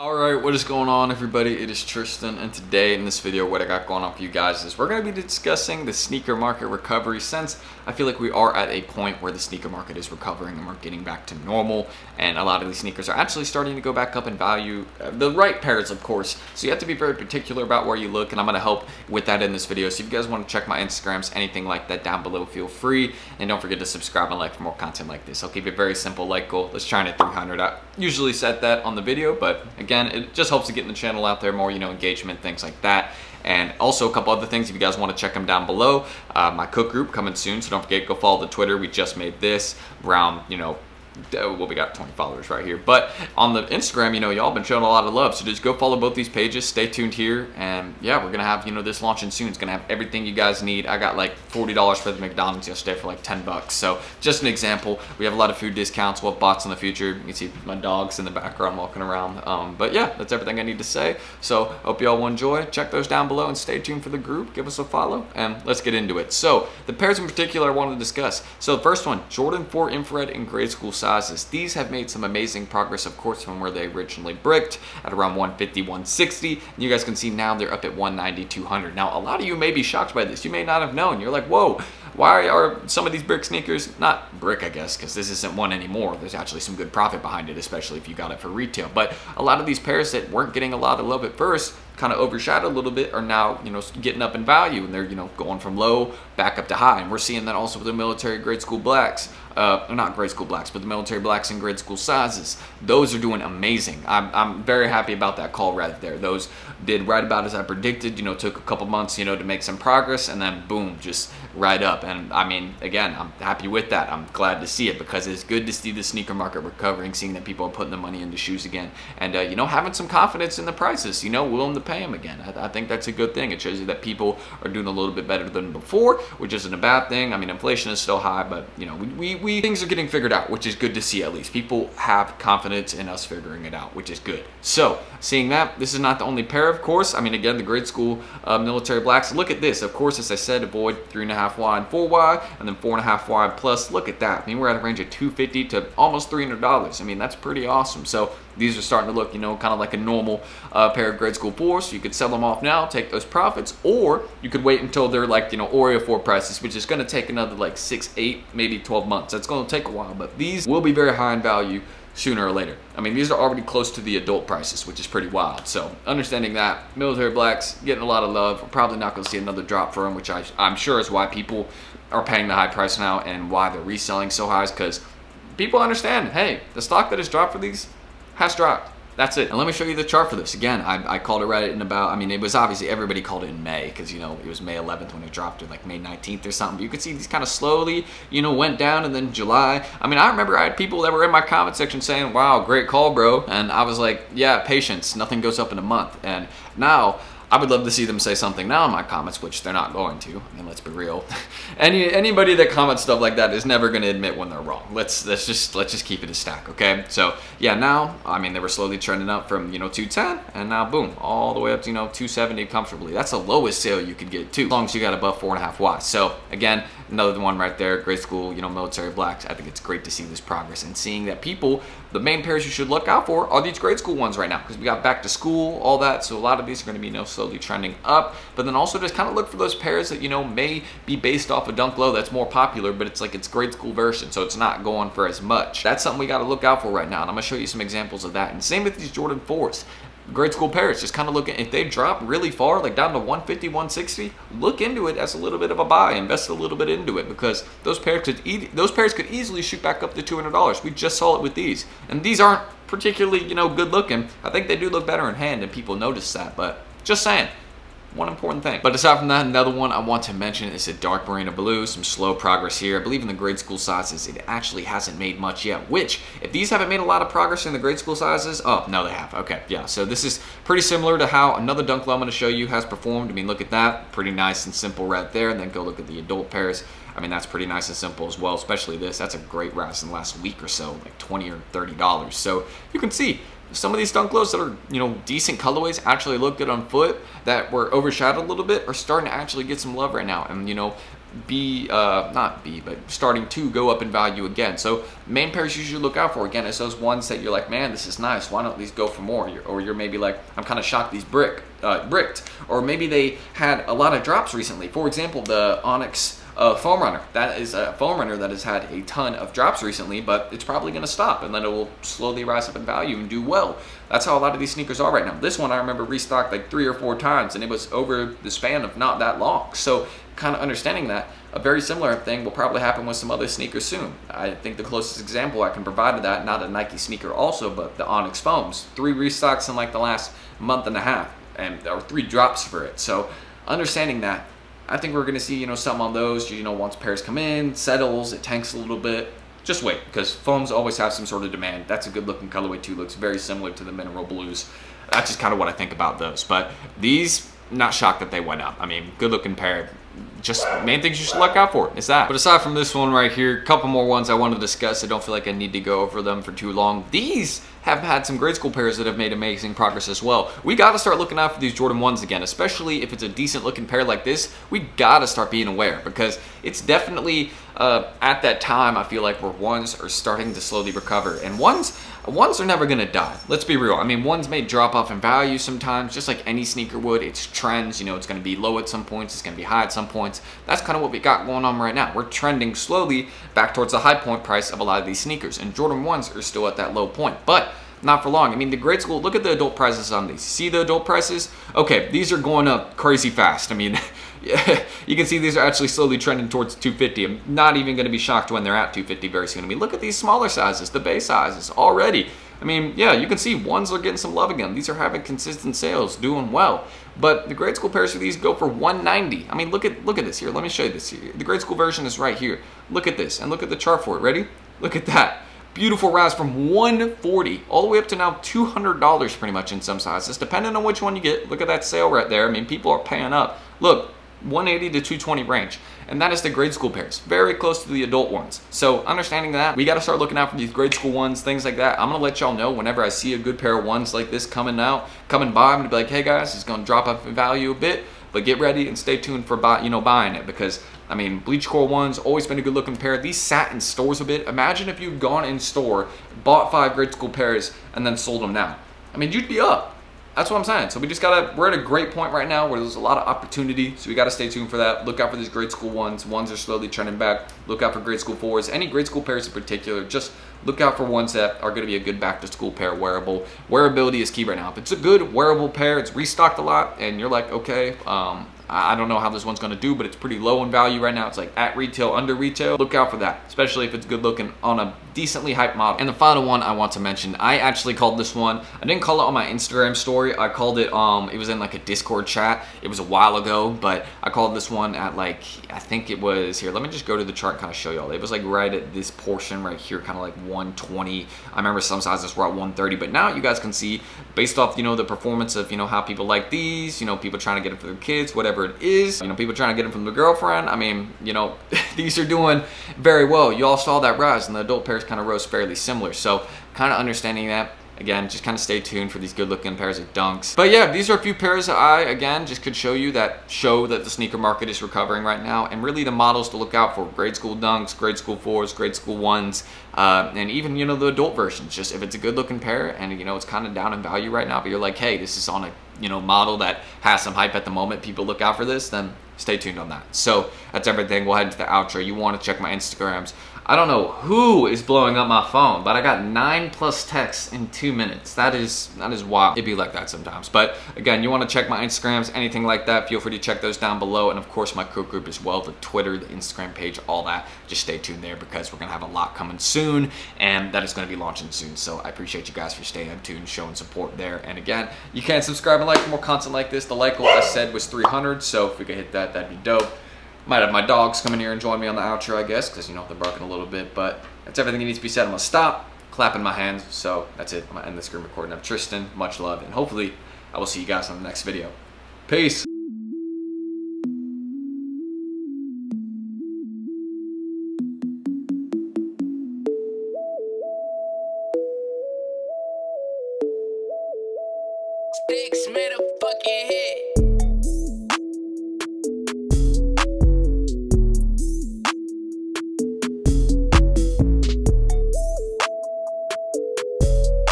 Alright, what is going on everybody? It is Tristan, and today in this video what I got going on for you guys is we're going to be discussing the sneaker market recovery, since I feel like we are at a point where the sneaker market is recovering and we're getting back to normal, and a lot of these sneakers are actually starting to go back up in value. The right pairs, of course, so you have to be very particular about where you look, and I'm going to help with that in this video. So if you guys want to check my Instagrams, anything like that down below, feel free, and don't forget to subscribe and like for more content like this. I'll keep it very simple, like goal. Let's try and hit 300. I usually set that on the video, but again, it just helps to get the channel out there more, engagement, things like that. And also a couple other things, if you guys want to check them down below. My cook group coming soon, so don't forget, go follow the Twitter. We just made this around, well, we got 20 followers right here, but on the Instagram, y'all been showing a lot of love, so just go follow both these pages. Stay tuned here, and yeah, we're gonna have this launching soon. It's gonna have everything you guys need. I got like $40 for the McDonald's yesterday for like 10 bucks. So just an example. We have a lot of food discounts. We'll have bots in the future. You can see my dogs in the background walking around. But yeah, that's everything I need to say. So hope y'all will enjoy. Check those down below and stay tuned for the group. Give us a follow, and let's get into it. So the pairs in particular I wanted to discuss. So the first one, Jordan 4 infrared in grade school sizes. These have made some amazing progress, of course, from where they originally bricked at around 150, 160. And you guys can see now they're up at 190, 200. Now, a lot of you may be shocked by this. You may not have known. You're like, whoa, why are some of these brick sneakers, not brick, I guess, because this isn't one anymore. There's actually some good profit behind it, especially if you got it for retail. But a lot of these pairs that weren't getting a lot of love at first, kind of overshadowed a little bit, are now getting up in value, and they're going from low back up to high. And we're seeing that also with the military grade school blacks, not grade school blacks, but the military blacks in grade school sizes. Those are doing amazing. I'm very happy about that call right there. Those did right about as I predicted. Took a couple months to make some progress, and then boom, just right up. And I mean, again, I'm happy with that. I'm glad to see it, because it's good to see the sneaker market recovering, seeing that people are putting the money into shoes again, and having some confidence in the prices, willing to pay them again. I think that's a good thing. It shows you that people are doing a little bit better than before, which isn't a bad thing. I mean, inflation is still high, but we things are getting figured out, which is good to see. At least people have confidence in us figuring it out, which is good. So seeing that, this is not the only pair, of course. I mean, again, the grade school military blacks. Look at this. Of course, as I said, avoid 3.5 wide, 4 wide, and then 4.5 wide plus. Look at that. I mean, we're at a range of $250 to almost $300. I mean, that's pretty awesome. So these are starting to look, kind of like a normal pair of grade school 4s. So you could sell them off now, take those profits, or you could wait until they're like, Oreo 4 prices, which is going to take another like 6, 8, maybe 12 months. That's going to take a while, but these will be very high in value sooner or later. I mean, these are already close to the adult prices, which is pretty wild. So understanding that, military blacks getting a lot of love. We're probably not going to see another drop for them, which I'm sure is why people are paying the high price now, and why they're reselling so high, is because people understand, hey, the stock that has dropped for these has dropped. That's it. And let me show you the chart for this. Again, I called it right in about, I mean, it was obviously, everybody called it in May, because, it was May 11th when it dropped, or like May 19th or something. But you could see these kind of slowly, went down, and then July. I mean, I remember I had people that were in my comment section saying, wow, great call, bro. And I was like, yeah, patience. Nothing goes up in a month. And now, I would love to see them say something now in my comments, which they're not going to. I mean, let's be real. Anybody that comments stuff like that is never going to admit when they're wrong. Let's just keep it a stack, okay? So yeah, now, I mean, they were slowly trending up from 210, and now boom, all the way up to 270 comfortably. That's the lowest sale you could get too, as long as you got above 4.5 watts. So again, another one right there, grade school, military blacks. I think it's great to see this progress, and seeing that people, the main pairs you should look out for are these grade school ones right now, because we got back to school, all that. So a lot of these are going to be slowly trending up. But then also just kind of look for those pairs that may be based off a Dunk Low that's more popular, but it's like its grade school version, so it's not going for as much. That's something we got to look out for right now, and I'm going to show you some examples of that. And same with these Jordan 4s. Grade school pairs, just kind of looking, if they drop really far, like down to 150, 160, look into it as a little bit of a buy, invest a little bit into it, because those pairs could easily shoot back up to $200. We just saw it with these, and these aren't particularly good looking. I think they do look better in hand, and people notice that, but just saying. One important thing. But aside from that, another one I want to mention is a dark Marina Blue. Some slow progress here. I believe in the grade school sizes, it actually hasn't made much yet, which, if these haven't made a lot of progress in the grade school sizes, oh, no, they have. Okay, yeah, so this is pretty similar to how another Dunk Low I'm going to show you has performed. I mean, look at that. Pretty nice and simple right there. And then go look at the adult pairs. I mean, that's pretty nice and simple as well, especially this. That's a great rise in the last week or so, like $20 or $30. So you can see some of these Dunk Lows that are, decent colorways, actually look good on foot, that were overshadowed a little bit, are starting to actually get some love right now. And, but starting to go up in value again. So main pairs you should look out for again is those ones that you're like, man, this is nice. Why don't these go for more? Or you're maybe like, I'm kind of shocked these bricked, or maybe they had a lot of drops recently. For example, the Onyx foam runner. That is a foam runner that has had a ton of drops recently, but it's probably going to stop and then it will slowly rise up in value and do well. That's how a lot of these sneakers are right now. This one I remember restocked like 3 or 4 times and it was over the span of not that long. So kind of understanding that, a very similar thing will probably happen with some other sneakers soon. I think the closest example I can provide to that, not a Nike sneaker also, but the Onyx foams. 3 restocks in like the last month and a half, or 3 drops for it. So understanding that, I think we're going to see, something on those, once pairs come in, settles, it tanks a little bit. Just wait, because foams always have some sort of demand. That's a good looking colorway too, looks very similar to the mineral blues. That's just kind of what I think about those. But these, not shocked that they went up. I mean, good looking pair. Just main things you should look out for is that. But aside from this one right here, a couple more ones I want to discuss. I don't feel like I need to go over them for too long. These have had some grade school pairs that have made amazing progress as well. We got to start looking out for these Jordan 1s again, especially if it's a decent looking pair like this. We got to start being aware because it's definitely at that time I feel like where 1s are starting to slowly recover. And ones are never going to die. Let's be real. I mean, 1s may drop off in value sometimes, just like any sneaker would. It's trends. It's going to be low at some points. It's going to be high at some points. That's kind of what we got going on right now. We're trending slowly back towards the high point price of a lot of these sneakers. And Jordan 1s are still at that low point. But not for long. I mean, the grade school, look at the adult prices on these. See the adult prices? Okay, these are going up crazy fast. I mean, yeah, you can see these are actually slowly trending towards 250. I'm not even going to be shocked when they're at 250 very soon. I mean, look at these smaller sizes, the base sizes already. I mean, yeah, you can see 1s are getting some love again. These are having consistent sales, doing well. But the grade school pairs for these go for $190. I mean, look at this here. Let me show you this here. The grade school version is right here. Look at this, and look at the chart for it. Ready? Look at that. Beautiful rise from $140 all the way up to now $200 pretty much in some sizes, depending on which one you get. Look at that sale right there. I mean, people are paying up. Look, 180 to 220 range. And that is the grade school pairs, very close to the adult ones. So understanding that, we got to start looking out for these grade school ones, things like that. I'm going to let y'all know whenever I see a good pair of 1s like this coming by, I'm going to be like, hey guys, it's going to drop up in value a bit, but get ready and stay tuned for buying it, because I mean, bleach core 1s always been a good looking pair. These sat in stores a bit. Imagine if you'd gone in store, bought 5 grade school pairs, and then sold them now. I mean, you'd be up. That's what I'm saying. So we're at a great point right now where there's a lot of opportunity. So we got to stay tuned for that. Look out for these grade school 1s. 1s are slowly trending back. Look out for grade school 4s. Any grade school pairs in particular, just look out for ones that are going to be a good back to school pair wearable. Wearability is key right now. If it's a good wearable pair, it's restocked a lot, and you're like, okay, I don't know how this one's going to do, but it's pretty low in value right now. It's like at retail, under retail. Look out for that, especially if it's good looking on a decently hyped model. And the final one I want to mention, I actually called this one, I didn't call it on my Instagram story. I called it, it was in like a Discord chat. It was a while ago, but I called this one at like, I think it was here. Let me just go to the chart and kind of show y'all. It was like right at this portion right here, kind of like 120. I remember some sizes were at 130, but now you guys can see based off, the performance of, how people like these, people trying to get it for their kids, whatever it is, people trying to get them from the girlfriend. I mean, these are doing very well. You all saw that rise, and the adult pairs kind of rose fairly similar. So kind of understanding that, again, just kind of stay tuned for these good looking pairs of dunks. But yeah, these are a few pairs that I, again, just could show that the sneaker market is recovering right now, and really the models to look out for: grade school dunks, grade school 4s, grade school 1s, and even, the adult versions. Just if it's a good looking pair and, it's kind of down in value right now, but you're like, hey, this is on a, model that has some hype at the moment, people look out for this, then stay tuned on that. So that's everything. We'll head into the outro. You want to check my Instagrams. I don't know who is blowing up my phone, but I got 9+ texts in 2 minutes. That is wild. It'd be like that sometimes. But again, you want to check my Instagrams, anything like that, feel free to check those down below. And of course, my cook group as well, the Twitter, the Instagram page, all that. Just stay tuned there because we're going to have a lot coming soon, and that is going to be launching soon. So I appreciate you guys for staying tuned, showing support there. And again, you can subscribe and like for more content like this. The like goal, I said, was 300. So if we could hit that, that'd be dope. Might have my dogs come in here and join me on the outro, I guess, because, they're barking a little bit. But that's everything that needs to be said. I'm going to stop clapping my hands. So that's it. I'm going to end the screen recording. I'm Tristan. Much love. And hopefully I will see you guys on the next video. Peace. Sticks made a fucking hit.